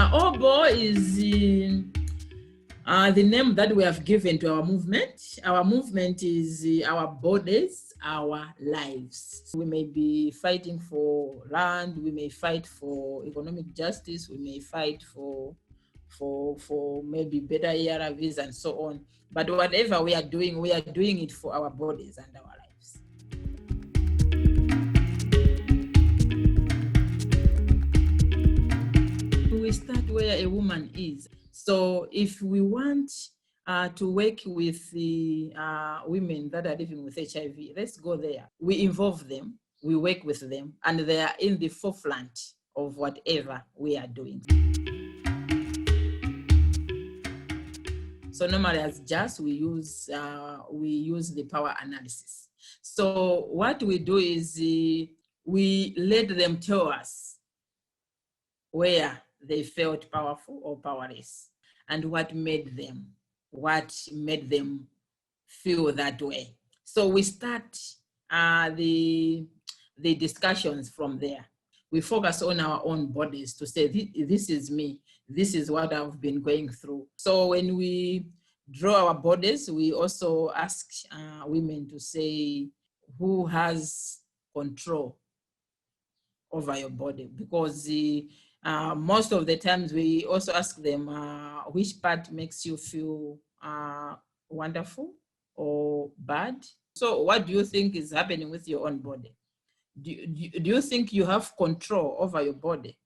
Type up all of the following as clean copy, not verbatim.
OBO is the name that we have given to our movement. Our movement is our bodies, our lives. We may be fighting for land, we may fight for economic justice, we may fight for maybe better ARVs and so on. But whatever we are doing it for our bodies and our lives. We start where a woman is. So if we want to work with the women that are living with HIV, let's go there. We involve them, we work with them, and they are in the forefront of whatever we are doing. So normally as JAS, we use the power analysis. So what we do is we let them tell us where they felt powerful or powerless and what made them feel that way. So we start the discussions from there. We focus on our own bodies to say, this is me, this is what I've been going through. So when we draw our bodies, we also ask women to say who has control over your body, because most of the times we also ask them which part makes you feel wonderful or bad. So what do you think is happening with your own body? Do you think you have control over your body?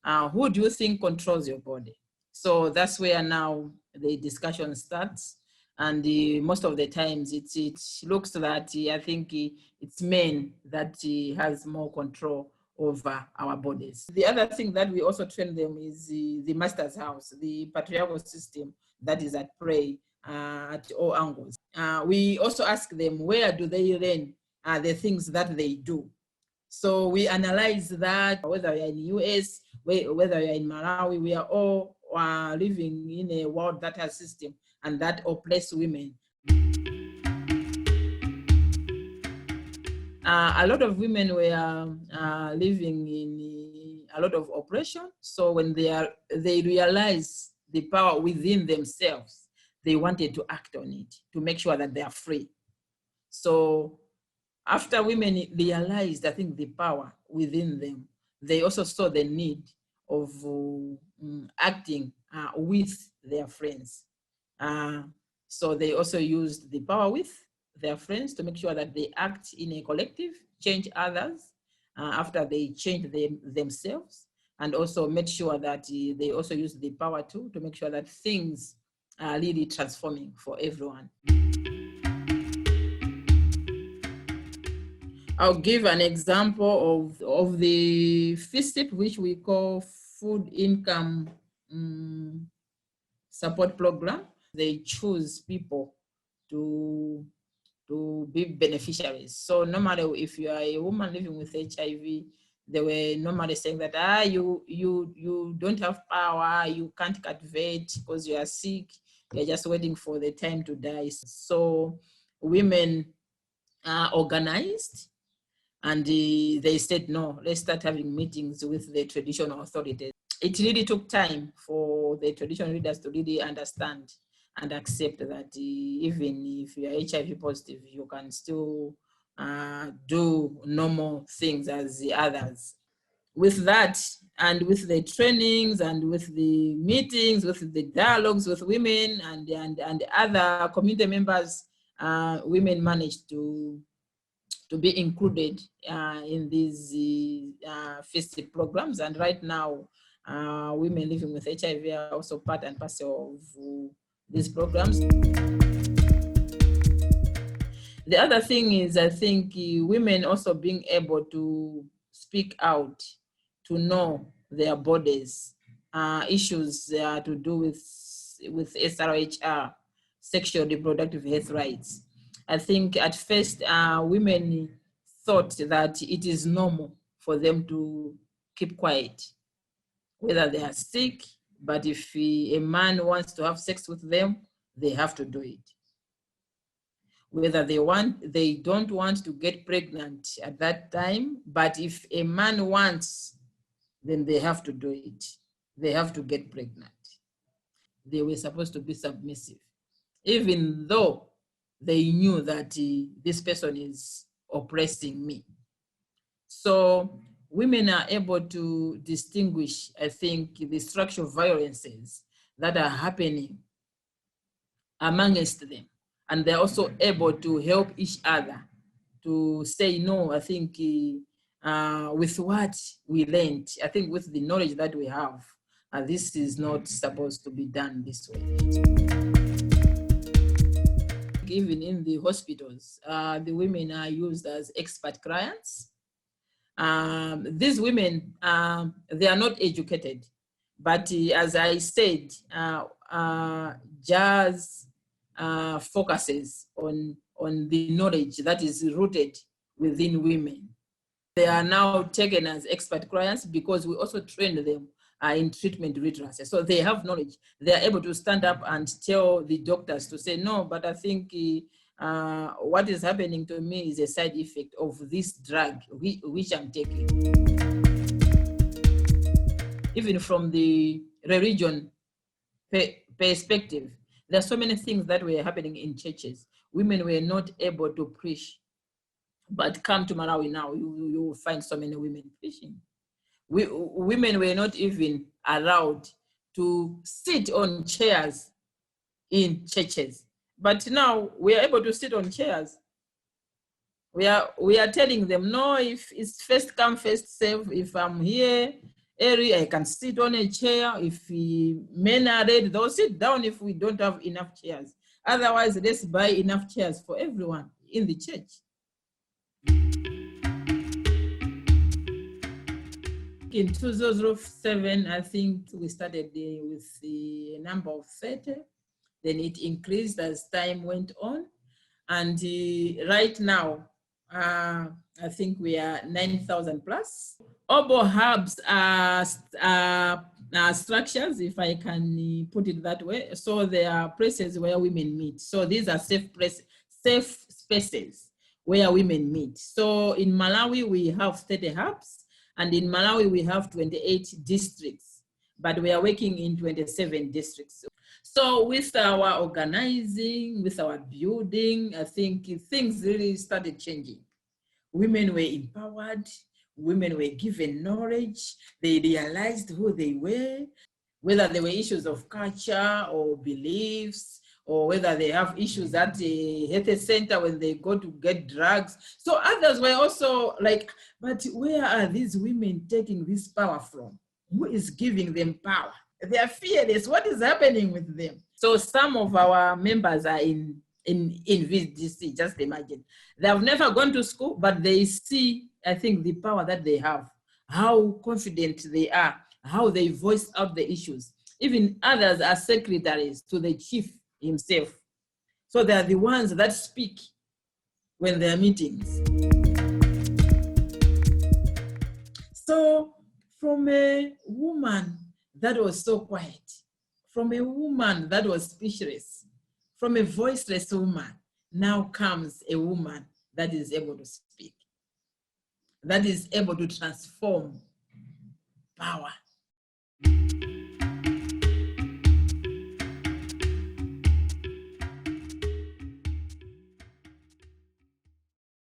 Who do you think controls your body? So that's where now the discussion starts. And most of the times it looks that I think it's men that has more control over our bodies. The other thing that we also train them is the master's house, the patriarchal system that is at play at all angles. We also ask them, where do they learn the things that they do? So we analyze that, whether you're in the US, whether you're in Malawi, we are all living in a world that has system and that oppress women. A lot of women were living in a lot of oppression. So when they realize the power within themselves, they wanted to act on it to make sure that they are free. So after women realized, I think, the power within them, they also saw the need of acting with their friends. So they also used the power with their friends to make sure that they act in a collective, change others after they change themselves, and also make sure that they also use the power too to make sure that things are really transforming for everyone. I'll give an example of the FISTIP, which we call Food Income Support Program. They choose people to be beneficiaries. So normally, if you are a woman living with HIV, they were normally saying that you don't have power, you can't cultivate because you are sick, you're just waiting for the time to die. So women are organized, and they said, no, let's start having meetings with the traditional authorities. It really took time for the traditional leaders to really understand and accept that even if you are HIV positive, you can still do normal things as the others. With that, and with the trainings, and with the meetings, with the dialogues with women and other community members, women managed to be included in these FISTIP programs. And right now, women living with HIV are also part and parcel of these programs. The other thing is, I think women also being able to speak out, to know their bodies, issues to do with SRHR, sexual reproductive health rights. I think at first women thought that it is normal for them to keep quiet, whether they are sick, but if a man wants to have sex with them, they have to do it. Whether they don't want to get pregnant at that time, but if a man wants, then they have to do it. they have to get pregnant. They were supposed to be submissive, even though they knew that this person is oppressing me. So women are able to distinguish, I think, the structural violences that are happening amongst them. And they're also able to help each other to say, no, I think with what we learned, I think with the knowledge that we have, this is not supposed to be done this way. Even in the hospitals, the women are used as expert clients. These women, they are not educated, but as I said, JAS focuses on the knowledge that is rooted within women. They are now taken as expert clients because we also train them in treatment literacy. So they have knowledge. They are able to stand up and tell the doctors to say, no, but I think what is happening to me is a side effect of this drug which I'm taking. Even from the religion perspective, there are so many things that were happening in churches. Women were not able to preach. But come to Malawi now, you will find so many women preaching. Women were not even allowed to sit on chairs in churches. But now we are able to sit on chairs. We are telling them, no, if it's first come, first serve. If I'm here early, I can sit on a chair. If men are ready, they'll sit down if we don't have enough chairs. Otherwise, let's buy enough chairs for everyone in the church. In 2007, I think we started with the number of 30. Then it increased as time went on. And right now, I think we are 9,000 plus. Obo hubs are structures, if I can put it that way. So there are places where women meet. So these are safe spaces where women meet. So in Malawi, we have 30 hubs. And in Malawi, we have 28 districts, but we are working in 27 districts. So with our organizing, with our building, I think things really started changing. Women were empowered, women were given knowledge, they realized who they were, whether there were issues of culture or beliefs, or whether they have issues at the health center when they go to get drugs. So others were also like, but where are these women taking this power from? Who is giving them power? They are fearless. What is happening with them? So some of our members are in VDC, just imagine. They have never gone to school, but they see, I think, the power that they have, how confident they are, how they voice out the issues. Even others are secretaries to the chief himself. So they are the ones that speak when there are meetings. So from a woman that was so quiet, from a woman that was speechless, from a voiceless woman, now comes a woman that is able to speak, that is able to transform power.